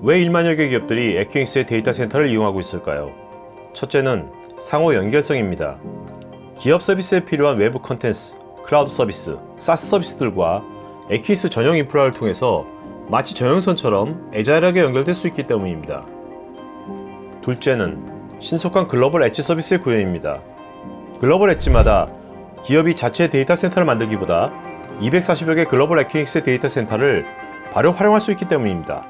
왜 1만여 개 기업들이 에퀴닉스의 데이터 센터를 이용하고 있을까요? 첫째는 상호 연결성입니다. 기업 서비스에 필요한 외부 컨텐츠, 클라우드 서비스, 사스 서비스들과 에퀴닉스 전용 인프라를 통해서 마치 전용선처럼 애자일하게 연결될 수 있기 때문입니다. 둘째는 신속한 글로벌 엣지 서비스의 구현입니다. 글로벌 엣지마다 기업이 자체 데이터 센터를 만들기보다 240여 개 글로벌 에퀴닉스 데이터 센터를 바로 활용할 수 있기 때문입니다.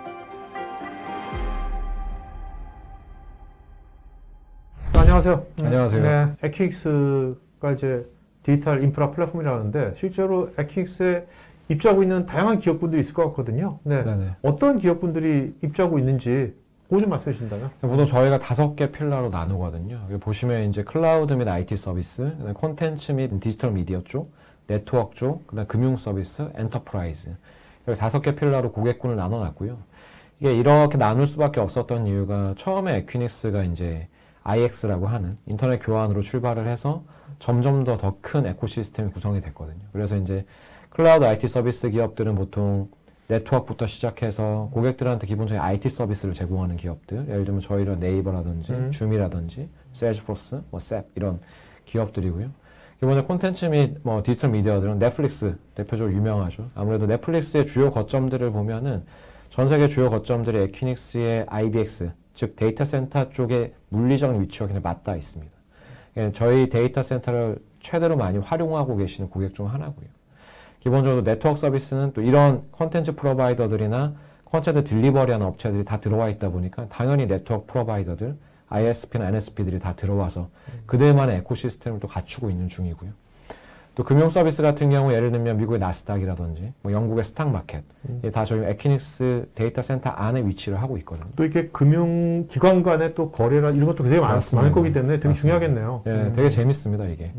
안녕하세요. 안녕하세요. 네, 에퀴닉스가 이제 디지털 인프라 플랫폼이라는데 실제로 에퀴닉스에 입주하고 있는 다양한 기업분들이 있을 것 같거든요. 네. 네네. 어떤 기업분들이 입주하고 있는지 그거 좀 말씀해 주신다면? 보통 저희가 5개 필러로 나누거든요. 보시면 이제 클라우드 및 IT 서비스, 콘텐츠 및 디지털 미디어 쪽, 네트워크 쪽, 그다음 금융 서비스, 엔터프라이즈. 이렇게 5개 필러로 고객군을 나눠놨고요. 이게 이렇게 나눌 수밖에 없었던 이유가 처음에 에퀴닉스가 이제 IX라고 하는 인터넷 교환으로 출발을 해서 점점 더 큰 에코시스템이 구성이 됐거든요. 그래서 이제 클라우드 IT 서비스 기업들은 보통 네트워크부터 시작해서 고객들한테 기본적인 IT 서비스를 제공하는 기업들, 예를 들면 저희는 네이버라든지 줌이라든지 세일즈포스, 셉 이런 기업들이고요. 기본적으로 콘텐츠 및 디지털 미디어들은 넷플릭스 대표적으로 유명하죠. 아무래도 넷플릭스의 주요 거점들을 보면은 전 세계 주요 거점들이 에퀴닉스의 IDX, 즉 데이터 센터 쪽에 물리적 위치와 그냥 맞닿아 있습니다. 저희 데이터 센터를 최대로 많이 활용하고 계시는 고객 중 하나고요. 기본적으로 네트워크 서비스는 또 이런 콘텐츠 프로바이더들이나 콘텐츠 딜리버리하는 업체들이 다 들어와 있다 보니까 당연히 네트워크 프로바이더들, ISP나 NSP들이 다 들어와서 그들만의 에코시스템을 또 갖추고 있는 중이고요. 또 금융 서비스 같은 경우 예를 들면 미국의 나스닥이라든지 영국의 스탁마켓 다 저희 에퀴닉스 데이터 센터 안에 위치를 하고 있거든요. 또 이렇게 금융기관 간의 또 거래나 이런 것도 되게 많을 거기 때문에 되게 중요하겠네요. 네, 되게 재밌습니다 이게.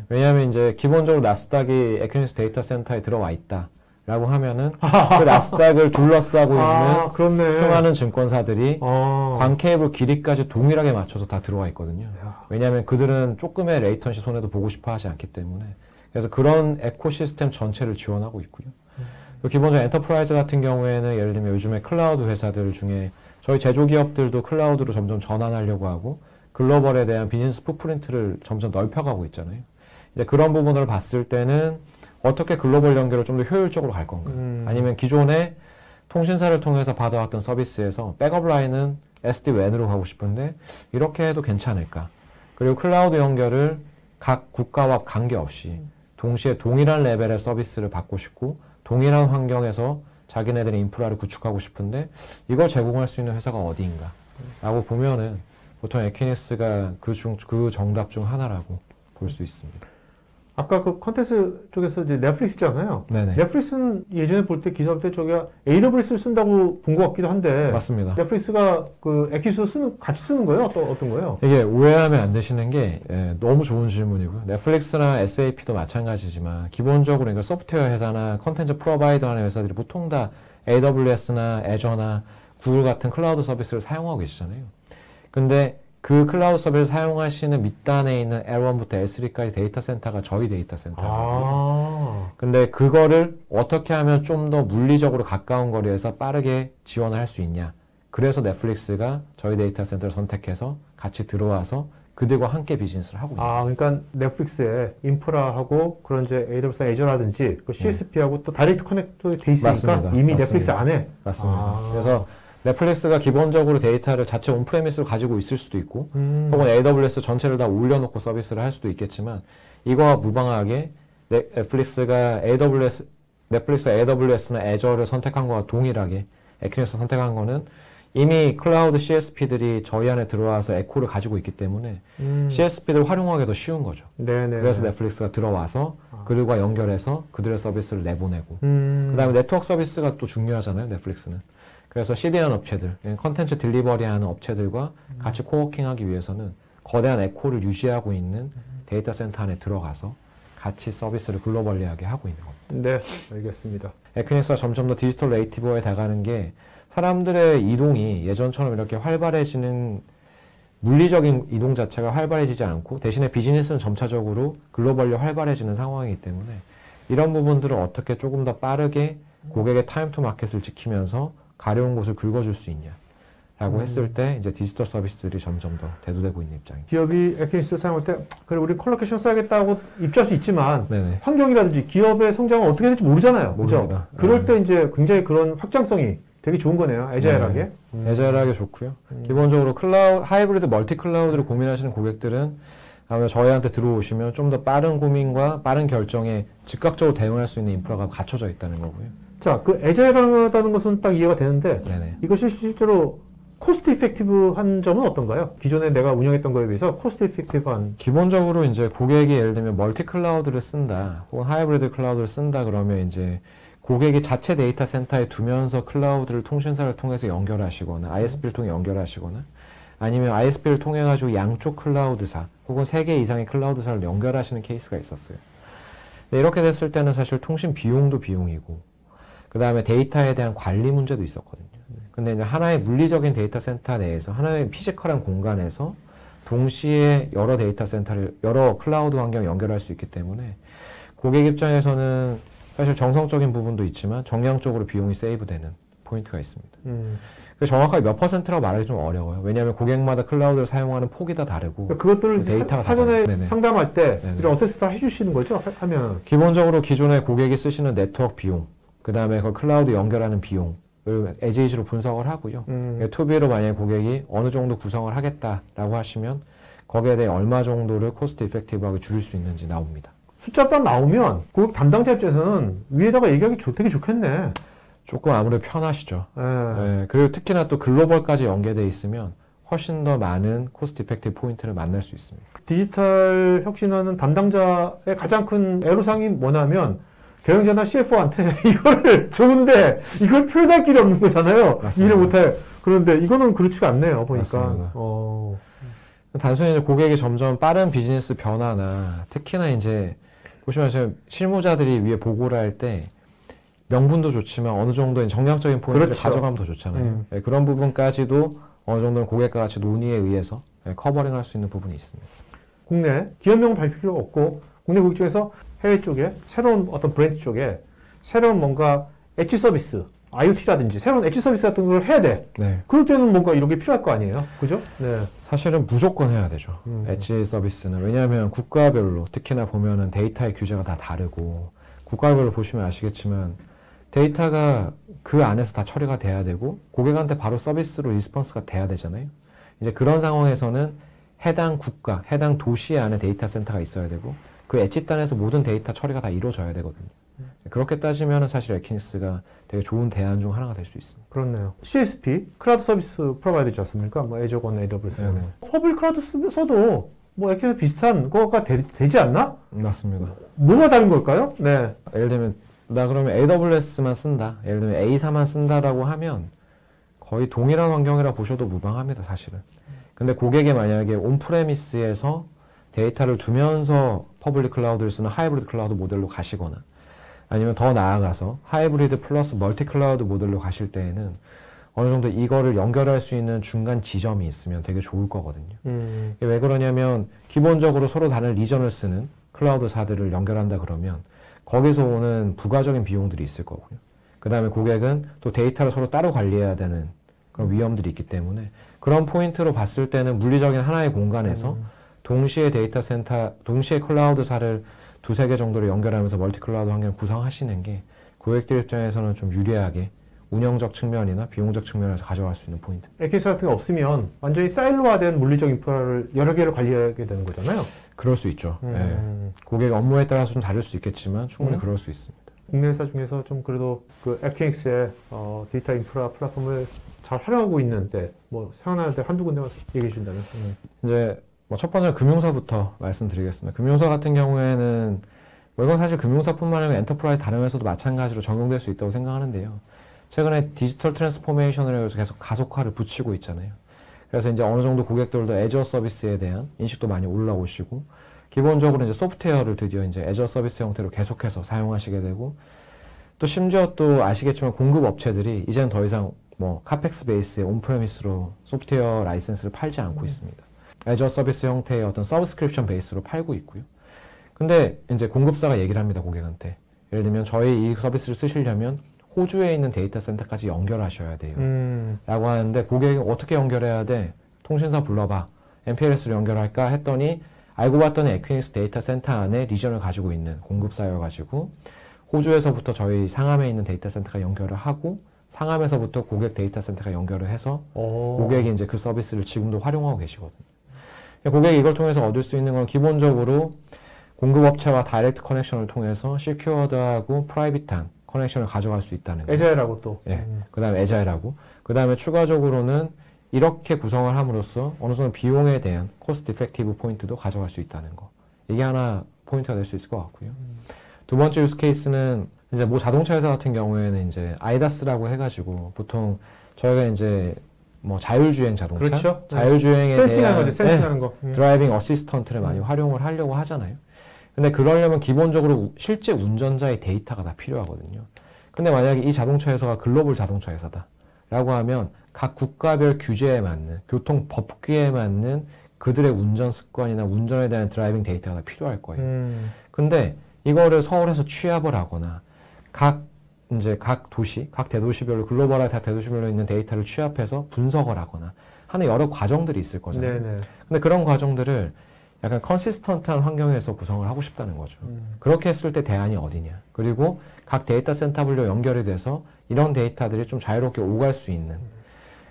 왜냐하면 이제 기본적으로 나스닥이 에퀴닉스 데이터 센터에 들어와 있다. 라고 하면은 그 나스닥을 둘러싸고 있는 수많은 증권사들이 광 케이블 길이까지 동일하게 맞춰서 다 들어와 있거든요. 왜냐하면 그들은 조금의 레이턴시 손해도 보고 싶어 하지 않기 때문에. 그래서 그런 에코시스템 전체를 지원하고 있고요. 기본적으로 엔터프라이즈 같은 경우에는 예를 들면 요즘에 클라우드 회사들 중에 저희 제조기업들도 클라우드로 점점 전환하려고 하고 글로벌에 대한 비즈니스 풋프린트를 점점 넓혀가고 있잖아요. 이제 그런 부분을 봤을 때는 어떻게 글로벌 연결을 좀 더 효율적으로 갈 건가? 아니면 기존에 통신사를 통해서 받아왔던 서비스에서 백업 라인은 SD-WAN으로 가고 싶은데 이렇게 해도 괜찮을까? 그리고 클라우드 연결을 각 국가와 관계없이 동시에 동일한 레벨의 서비스를 받고 싶고 동일한 환경에서 자기네들의 인프라를 구축하고 싶은데 이걸 제공할 수 있는 회사가 어디인가? 라고 보면은 보통 에퀴닉스가 그 정답 중 하나라고 볼 수 있습니다. 아까 그 콘텐츠 쪽에서 이제 넷플릭스잖아요. 네네. 넷플릭스는 예전에 볼 때 기사 볼 때 저기가 AWS를 쓴다고 본 것 같기도 한데. 맞습니다. 넷플릭스가 그 에퀴닉스 같이 쓰는 거예요? 어떤 거예요? 이게 오해하면 안 되시는 게 너무 좋은 질문이고요. 넷플릭스나 SAP도 마찬가지지만 기본적으로 그러니까 소프트웨어 회사나 컨텐츠 프로바이더 하는 회사들이 보통 다 AWS나 애저나 구글 같은 클라우드 서비스를 사용하고 계시잖아요. 근데 그 클라우드 서비스를 사용하시는 밑단에 있는 L1부터 L3까지 데이터 센터가 저희 데이터 센터거든요. 근데 그거를 어떻게 하면 좀 더 물리적으로 가까운 거리에서 빠르게 지원을 할 수 있냐. 그래서 넷플릭스가 저희 데이터 센터를 선택해서 같이 들어와서 그들과 함께 비즈니스를 하고 있습니다. 그러니까 넷플릭스에 인프라하고 그런 이제 AWS 애저라든지 그 CSP하고 또 다이렉트 커넥트 돼 있으니까 맞습니다. 이미 맞습니다. 넷플릭스 안에. 맞습니다. 그래서 넷플릭스가 기본적으로 데이터를 자체 온프레미스로 가지고 있을 수도 있고 혹은 AWS 전체를 다 올려놓고 서비스를 할 수도 있겠지만 이거와 무방하게 넷플릭스가 AWS나 애저를 선택한 거와 동일하게 에퀴닉스 선택한 거는 이미 클라우드 CSP들이 저희 안에 들어와서 에코를 가지고 있기 때문에 CSP들을 활용하기 더 쉬운 거죠. 네네. 그래서 넷플릭스가 들어와서 그들과 연결해서 그들의 서비스를 내보내고 그 다음에 네트워크 서비스가 또 중요하잖아요. 넷플릭스는. 그래서 CDN 업체들, 컨텐츠 딜리버리하는 업체들과 같이 코워킹하기 위해서는 거대한 에코를 유지하고 있는 데이터 센터 안에 들어가서 같이 서비스를 글로벌리하게 하고 있는 겁니다. 네, 알겠습니다. 에퀴닉스가 점점 더 디지털 네이티브에 다가가는 게 사람들의 이동이 예전처럼 이렇게 활발해지는 물리적인 이동 자체가 활발해지지 않고 대신에 비즈니스는 점차적으로 글로벌리 활발해지는 상황이기 때문에 이런 부분들을 어떻게 조금 더 빠르게 고객의 타임 투 마켓을 지키면서 가려운 곳을 긁어줄 수 있냐라고 했을 때 이제 디지털 서비스들이 점점 더 대두되고 있는 입장입니다. 기업이 에퀴니스를 사용할 때 그래 우리 콜로케이션 써야겠다고 입주할 수 있지만 네네. 환경이라든지 기업의 성장은 어떻게 될지 모르잖아요. 그죠? 모릅니다. 그럴 때 이제 굉장히 그런 확장성이 되게 좋은 거네요. 애자일하게. 애자일하게 좋고요. 기본적으로 하이브리드 멀티 클라우드를 고민하시는 고객들은 아마 저희한테 들어오시면 좀 더 빠른 고민과 빠른 결정에 즉각적으로 대응할 수 있는 인프라가 갖춰져 있다는 거고요. 자, 그 애자일하다는 것은 딱 이해가 되는데 네네. 이것이 실제로 코스트 이펙티브한 점은 어떤가요? 기존에 내가 운영했던 거에 비해서 코스트 이펙티브한 기본적으로 이제 고객이 예를 들면 멀티 클라우드를 쓴다, 혹은 하이브리드 클라우드를 쓴다 그러면 이제 고객이 자체 데이터 센터에 두면서 클라우드를 통신사를 통해서 연결하시거나 ISP를 통해 연결하시거나 아니면 ISP를 통해 가지고 양쪽 클라우드사 혹은 3개 이상의 클라우드사를 연결하시는 케이스가 있었어요. 근데 이렇게 됐을 때는 사실 통신 비용도 비용이고 그 다음에 데이터에 대한 관리 문제도 있었거든요. 근데 이제 하나의 물리적인 데이터 센터 내에서 하나의 피지컬한 공간에서 동시에 여러 데이터 센터를 여러 클라우드 환경을 연결할 수 있기 때문에 고객 입장에서는 사실 정성적인 부분도 있지만 정량적으로 비용이 세이브되는 포인트가 있습니다. 정확하게 몇 퍼센트라고 말하기 좀 어려워요. 왜냐하면 고객마다 클라우드를 사용하는 폭이 다 다르고 그것들을 데이터가 사전에 네네. 상담할 때 네네. 이런 어세스 다 해주시는 거죠? 하면 기본적으로 기존에 고객이 쓰시는 네트워크 비용, 그 다음에 그 클라우드 연결하는 비용을 에지이지로 분석을 하고요. 2B로 만약에 고객이 어느 정도 구성을 하겠다라고 하시면 거기에 대해 얼마 정도를 코스트 이펙티브하게 줄일 수 있는지 나옵니다. 숫자 딱 나오면 고객 담당자 입장에서는 위에다가 얘기하기 되게 좋겠네. 조금 아무래도 편하시죠. 예. 네, 그리고 특히나 또 글로벌까지 연계되어 있으면 훨씬 더 많은 코스트 이펙티브 포인트를 만날 수 있습니다. 디지털 혁신하는 담당자의 가장 큰 애로사항이 뭐냐면 경영자나 CFO한테 이거를 좋은데 이걸 표현할 길이 없는 거잖아요. 맞습니다. 일을 못해. 그런데 이거는 그렇지가 않네요. 보니까. 맞습니다. 어. 단순히 이제 고객이 점점 빠른 비즈니스 변화나 특히나 이제 보시면 지금 실무자들이 위에 보고를 할 때 명분도 좋지만 어느 정도의 정량적인 포인트를 그렇죠. 가져가면 더 좋잖아요. 네, 그런 부분까지도 어느 정도는 고객과 같이 논의에 의해서 커버링할 수 있는 부분이 있습니다. 국내 기업명은 밝힐 필요가 없고 국내 고객 중에서 해외 쪽에 새로운 어떤 브랜드 쪽에 새로운 뭔가 엣지 서비스, IoT라든지 새로운 엣지 서비스 같은 걸 해야 돼. 네. 그럴 때는 뭔가 이런 게 필요할 거 아니에요. 그죠? 네. 사실은 무조건 해야 되죠. 엣지 서비스는. 왜냐하면 국가별로 특히나 보면은 데이터의 규제가 다 다르고 국가별로 보시면 아시겠지만 데이터가 그 안에서 다 처리가 돼야 되고 고객한테 바로 서비스로 리스폰스가 돼야 되잖아요. 이제 그런 상황에서는 해당 국가, 해당 도시 안에 데이터 센터가 있어야 되고 그 엣지단에서 모든 데이터 처리가 다 이루어져야 되거든요. 그렇게 따지면 사실 에퀴니스가 되게 좋은 대안 중 하나가 될 수 있습니다. 그렇네요. CSP, 클라우드 서비스 프로바이더지 않습니까? 뭐 애저건, AWS. 네네. 퍼블릭 클라우드 써도 뭐 에퀴니스 비슷한 거가 되지 않나? 맞습니다. 뭐가 다른 걸까요? 네. 예를 들면 나 그러면 AWS만 쓴다. 예를 들면 A사만 쓴다라고 하면 거의 동일한 환경이라 보셔도 무방합니다, 사실은. 근데 고객이 만약에 온프레미스에서 데이터를 두면서 퍼블릭 클라우드를 쓰는 하이브리드 클라우드 모델로 가시거나 아니면 더 나아가서 하이브리드 플러스 멀티 클라우드 모델로 가실 때에는 어느 정도 이거를 연결할 수 있는 중간 지점이 있으면 되게 좋을 거거든요. 이게 왜 그러냐면 기본적으로 서로 다른 리전을 쓰는 클라우드사들을 연결한다 그러면 거기서 오는 부가적인 비용들이 있을 거고요. 그 다음에 고객은 또 데이터를 서로 따로 관리해야 되는 그런 위험들이 있기 때문에 그런 포인트로 봤을 때는 물리적인 하나의 공간에서 동시에 데이터 센터, 동시에 클라우드사를 2-3개 정도로 연결하면서 멀티 클라우드 환경을 구성하시는 게 고객들 입장에서는 좀 유리하게 운영적 측면이나 비용적 측면에서 가져갈 수 있는 포인트. 에퀴니스 같은 게 없으면 완전히 사일로화된 물리적 인프라를 여러 개를 관리하게 되는 거잖아요. 그럴 수 있죠. 예. 고객 업무에 따라서 좀 다를 수 있겠지만 충분히 그럴 수 있습니다. 국내 회사 중에서 좀 그래도 그 에퀴닉스의 데이터 인프라 플랫폼을 잘 활용하고 있는데 뭐 생각나는데 한두 군데만 얘기해 주신다면. 이제 뭐 첫 번째 금융사부터 말씀드리겠습니다. 금융사 같은 경우에는 뭐 이건 사실 금융사뿐만 아니라 엔터프라이즈 다른 회사도 마찬가지로 적용될 수 있다고 생각하는데요. 최근에 디지털 트랜스포메이션을 해서 계속 가속화를 붙이고 있잖아요. 그래서 이제 어느 정도 고객들도 애저 서비스에 대한 인식도 많이 올라오시고 기본적으로 이제 소프트웨어를 드디어 이제 애저 서비스 형태로 계속해서 사용하시게 되고 또 심지어 또 아시겠지만 공급 업체들이 이제는 더 이상 뭐 카펙스 베이스의 온프레미스로 소프트웨어 라이센스를 팔지 않고 있습니다. 애저 서비스 형태의 어떤 서브스크립션 베이스로 팔고 있고요. 근데 이제 공급사가 얘기를 합니다, 고객한테. 예를 들면 저희 이 서비스를 쓰시려면 호주에 있는 데이터 센터까지 연결하셔야 돼요. 라고 하는데 고객이 어떻게 연결해야 돼? 통신사 불러봐. MPLS로 연결할까? 했더니 알고 봤더니 에퀴닉스 데이터 센터 안에 리전을 가지고 있는 공급사여가지고 호주에서부터 저희 상암에 있는 데이터 센터가 연결을 하고 상암에서부터 고객 데이터 센터가 연결을 해서 고객이 이제 그 서비스를 지금도 활용하고 계시거든요. 고객이 이걸 통해서 얻을 수 있는 건 기본적으로 공급업체와 다이렉트 커넥션을 통해서 시큐어드하고 프라이빗한 커넥션을 가져갈 수 있다는 거예요. 에자일하고 또. 예. 그 다음에 에자일하고. 그 다음에 추가적으로는 이렇게 구성을 함으로써 어느 정도 비용에 대한 코스트 이펙티브 포인트도 가져갈 수 있다는 거. 이게 하나 포인트가 될 수 있을 것 같고요. 두 번째 유스 케이스는 이제 뭐 자동차 회사 같은 경우에는 이제 아이다스라고 해가지고 보통 저희가 이제 뭐 자율주행 자동차, 그렇죠. 자율주행에 센싱하는 대한 거죠. 센싱하는 거. 드라이빙 어시스턴트를 많이 활용을 하려고 하잖아요. 근데 그러려면 기본적으로 실제 운전자의 데이터가 다 필요하거든요. 근데 만약에 이 자동차 회사가 글로벌 자동차 회사다 라고 하면 각 국가별 규제에 맞는 교통 법규에 맞는 그들의 운전 습관이나 운전에 대한 드라이빙 데이터가 다 필요할 거예요. 근데 이거를 서울에서 취합을 하거나 각 도시, 각 대도시별로 글로벌한 각 대도시별로 있는 데이터를 취합해서 분석을 하거나 하는 여러 과정들이 있을 거잖아요. 네네. 근데 그런 과정들을 약간 컨시스턴트한 환경에서 구성을 하고 싶다는 거죠. 그렇게 했을 때 대안이 어디냐. 그리고 각 데이터 센터별로 연결이 돼서 이런 데이터들이 좀 자유롭게 오갈 수 있는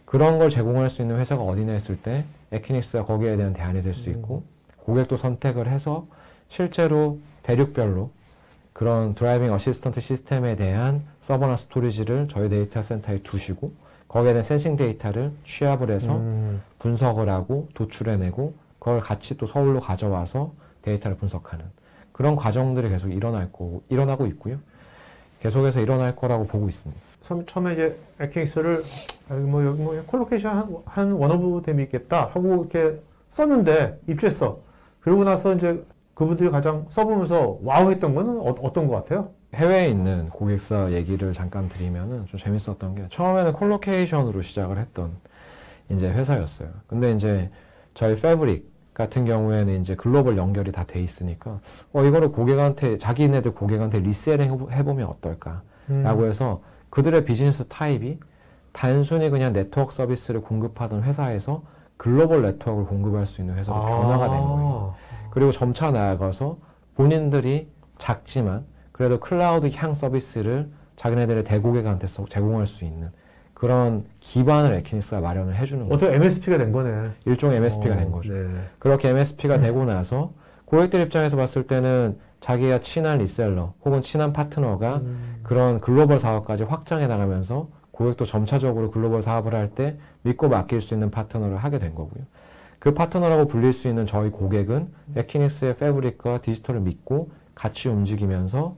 그런 걸 제공할 수 있는 회사가 어디냐 했을 때 에퀴닉스가 거기에 대한 대안이 될 수 있고 고객도 선택을 해서 실제로 대륙별로 그런 드라이빙 어시스턴트 시스템에 대한 서버나 스토리지를 저희 데이터 센터에 두시고 거기에 대한 센싱 데이터를 취합을 해서 분석을 하고 도출해내고 그걸 같이 또 서울로 가져와서 데이터를 분석하는 그런 과정들이 계속 일어나고 있고요. 계속해서 일어날 거라고 보고 있습니다. 처음에 이제 에퀴닉스를 여기 콜로케이션 한 원오브댐이 있겠다 하고 이렇게 썼는데 입주했어. 그러고 나서 이제 그분들이 가장 써보면서 와우 했던 거는 어떤 것 같아요? 해외에 있는 고객사 얘기를 잠깐 드리면은 좀 재밌었던 게 처음에는 콜로케이션으로 시작을 했던 이제 회사였어요. 근데 이제 저희 패브릭 같은 경우에는 이제 글로벌 연결이 다 돼 있으니까 이거를 자기네들 고객한테 리셀링 해보면 어떨까라고 해서 그들의 비즈니스 타입이 단순히 그냥 네트워크 서비스를 공급하던 회사에서 글로벌 네트워크를 공급할 수 있는 회사로 변화가 된 거예요. 그리고 점차 나아가서 본인들이 작지만 그래도 클라우드 향 서비스를 자기네들의 대고객한테 제공할 수 있는 그런 기반을 에퀴닉스가 마련을 해주는 거죠. 어떻게 MSP가 된 거네. 일종의 MSP가 된 거죠. 네. 그렇게 MSP가 되고 나서 고객들 입장에서 봤을 때는 자기가 친한 리셀러 혹은 친한 파트너가 그런 글로벌 사업까지 확장해 나가면서 고객도 점차적으로 글로벌 사업을 할 때 믿고 맡길 수 있는 파트너를 하게 된 거고요. 그 파트너라고 불릴 수 있는 저희 고객은 에퀴닉스의 패브릭과 디지털을 믿고 같이 움직이면서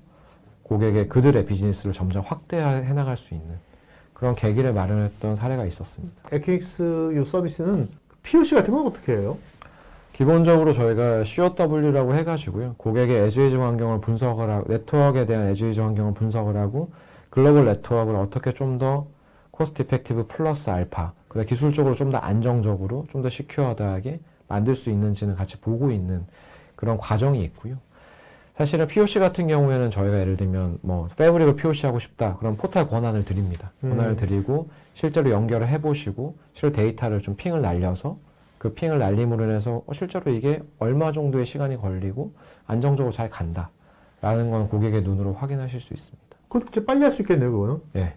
고객의 그들의 비즈니스를 점점 확대해 나갈 수 있는 그런 계기를 마련했던 사례가 있었습니다. 에퀴닉스 이 서비스는 POC 같은 건 어떻게 해요? 기본적으로 저희가 COW라고 해가지고요. 고객의 에즈위즈 환경을 분석을 하고 네트워크에 대한 에즈위즈 환경을 분석을 하고 글로벌 네트워크를 어떻게 좀 더 코스트 이펙티브 플러스 알파 그다음 기술적으로 좀 더 안정적으로 좀 더 시큐어드하게 만들 수 있는지는 같이 보고 있는 그런 과정이 있고요. 사실은 POC 같은 경우에는 저희가 예를 들면 뭐 패브릭을 POC 하고 싶다. 그럼 포탈 권한을 드립니다. 권한을 드리고 실제로 연결을 해보시고 실제 데이터를 좀 핑을 날려서 그 핑을 날림으로 인해서 실제로 이게 얼마 정도의 시간이 걸리고 안정적으로 잘 간다라는 건 고객의 눈으로 확인하실 수 있습니다. 그건 진짜 빨리 할 수 있겠네요, 그거는. 네,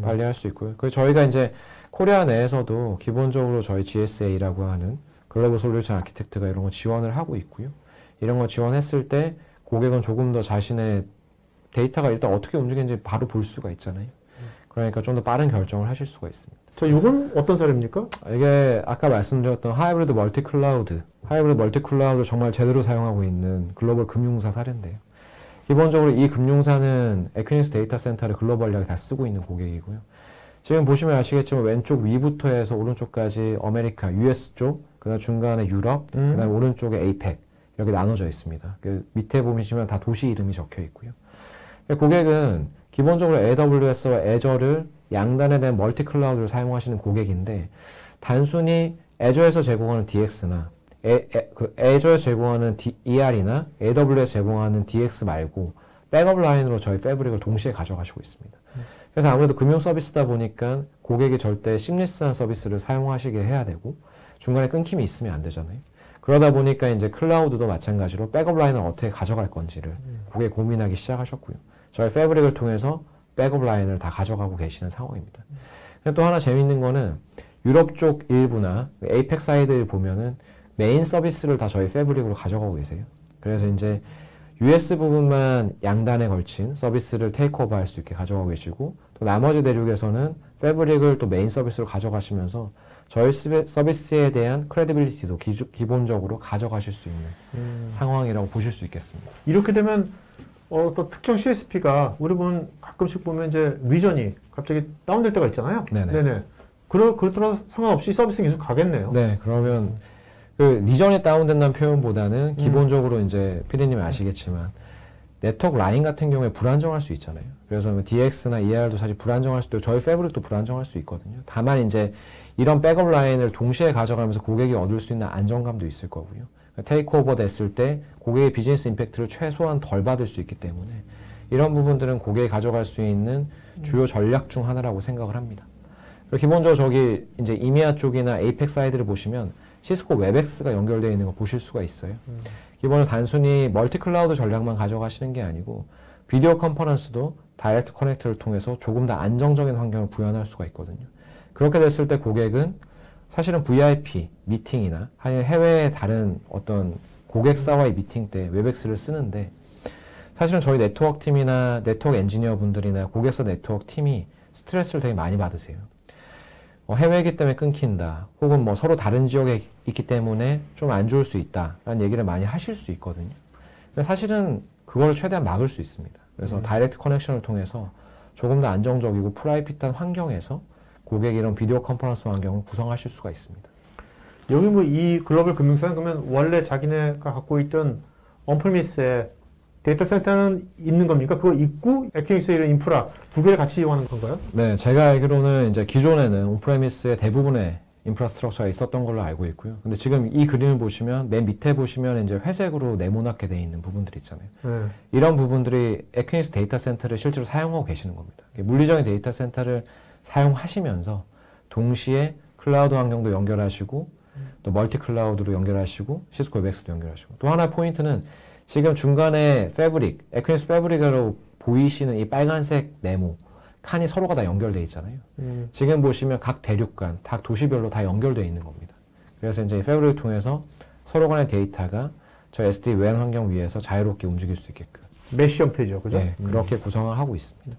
빨리 할 수 있고요. 그래서 저희가 이제 코리아 내에서도 기본적으로 저희 GSA라고 하는 글로벌 솔루션 아키텍트가 이런 거 지원을 하고 있고요. 이런 거 지원했을 때 고객은 조금 더 자신의 데이터가 일단 어떻게 움직이는지 바로 볼 수가 있잖아요. 그러니까 좀 더 빠른 결정을 하실 수가 있습니다. 이건 어떤 사례입니까? 이게 아까 말씀드렸던 하이브리드 멀티 클라우드 정말 제대로 사용하고 있는 글로벌 금융사 사례인데요. 기본적으로 이 금융사는 에퀴닉스 데이터 센터를 글로벌하게 다 쓰고 있는 고객이고요. 지금 보시면 아시겠지만 왼쪽 위부터 해서 오른쪽까지 아메리카, US 쪽, 그다음 중간에 유럽, 그다음 오른쪽에 APEC 이렇게 나눠져 있습니다. 그 밑에 보시면 다 도시 이름이 적혀 있고요. 고객은 기본적으로 AWS와 애저를 양단에 대한 멀티 클라우드를 사용하시는 고객인데 단순히 애저에서 제공하는 DX나 Azure 제공하는 ER이나 AWS 제공하는 DX 말고 백업 라인으로 저희 패브릭을 동시에 가져가시고 있습니다. 그래서 아무래도 금융 서비스다 보니까 고객이 절대 심리스한 서비스를 사용하시게 해야 되고 중간에 끊김이 있으면 안 되잖아요. 그러다 보니까 이제 클라우드도 마찬가지로 백업 라인을 어떻게 가져갈 건지를 고객이 고민하기 시작하셨고요. 저희 패브릭을 통해서 백업 라인을 다 가져가고 계시는 상황입니다. 또 하나 재밌는 거는 유럽 쪽 일부나 에이펙 사이드를 보면은 메인 서비스를 다 저희 패브릭으로 가져가고 계세요. 그래서 이제 US 부분만 양단에 걸친 서비스를 테이크오버 할 수 있게 가져가고 계시고 또 나머지 대륙에서는 패브릭을 또 메인 서비스로 가져가시면서 저희 서비스에 대한 크레디빌리티도 기본적으로 가져가실 수 있는 상황이라고 보실 수 있겠습니다. 이렇게 되면 또 특정 CSP가 우리 보면 가끔씩 보면 이제 리전이 갑자기 다운될 때가 있잖아요. 네네. 그렇더라도 상관없이 서비스는 계속 가겠네요. 네, 그러면 그 리전이 다운된다는 표현보다는 기본적으로 이제 PD님이 아시겠지만 네트워크 라인 같은 경우에 불안정할 수 있잖아요. 그래서 DX나 ER도 사실 불안정할 수도 있고 저희 패브릭도 불안정할 수 있거든요. 다만 이제 이런 백업 라인을 동시에 가져가면서 고객이 얻을 수 있는 안정감도 있을 거고요. 테이크오버 됐을 때 고객의 비즈니스 임팩트를 최소한 덜 받을 수 있기 때문에 이런 부분들은 고객이 가져갈 수 있는 주요 전략 중 하나라고 생각을 합니다. 기본적으로 저기 이제 이미아 쪽이나 에이펙 사이드를 보시면 시스코 웹엑스가 연결되어 있는 거 보실 수가 있어요. 기본으로 단순히 멀티 클라우드 전략만 가져가시는 게 아니고 비디오 컨퍼런스도 다이렉트 커넥트를 통해서 조금 더 안정적인 환경을 구현할 수가 있거든요. 그렇게 됐을 때 고객은 사실은 VIP 미팅이나 아니면 해외의 다른 어떤 고객사와의 미팅 때 웹엑스를 쓰는데 사실은 저희 네트워크 팀이나 네트워크 엔지니어 분들이나 고객사 네트워크 팀이 스트레스를 되게 많이 받으세요. 해외이기 때문에 끊긴다. 혹은 뭐 서로 다른 지역에 있기 때문에 좀 안 좋을 수 있다. 라는 얘기를 많이 하실 수 있거든요. 근데 사실은 그걸 최대한 막을 수 있습니다. 그래서 다이렉트 커넥션을 통해서 조금 더 안정적이고 프라이빗한 환경에서 고객 이런 비디오 컨퍼런스 환경을 구성하실 수가 있습니다. 여기 뭐 이 글로벌 금융사는 그러면 원래 자기네가 갖고 있던 언프리미스에 데이터 센터는 있는 겁니까? 그거 있고 에큐닉스의 이런 인프라 두 개를 같이 이용하는 건가요? 네, 제가 알기로는 이제 기존에는 온프레미스의 대부분의 인프라스트럭처가 있었던 걸로 알고 있고요. 근데 지금 이 그림을 보시면 맨 밑에 보시면 이제 회색으로 네모나게 되어 있는 부분들이 있잖아요. 이런 부분들이 에큐닉스 데이터 센터를 실제로 사용하고 계시는 겁니다. 물리적인 데이터 센터를 사용하시면서 동시에 클라우드 환경도 연결하시고 또 멀티 클라우드로 연결하시고 시스코 웹엑스도 연결하시고 또 하나의 포인트는 지금 중간에 패브릭, 에큐닉스 패브릭으로 보이시는 이 빨간색 네모 칸이 서로가 다 연결되어 있잖아요. 지금 보시면 각 대륙 간, 각 도시별로 다 연결되어 있는 겁니다. 그래서 이제 이 패브릭을 통해서 서로 간의 데이터가 저 SD-WAN 환경 위에서 자유롭게 움직일 수 있게끔 메쉬 형태죠, 그죠? 네, 그렇게 구성을 하고 있습니다.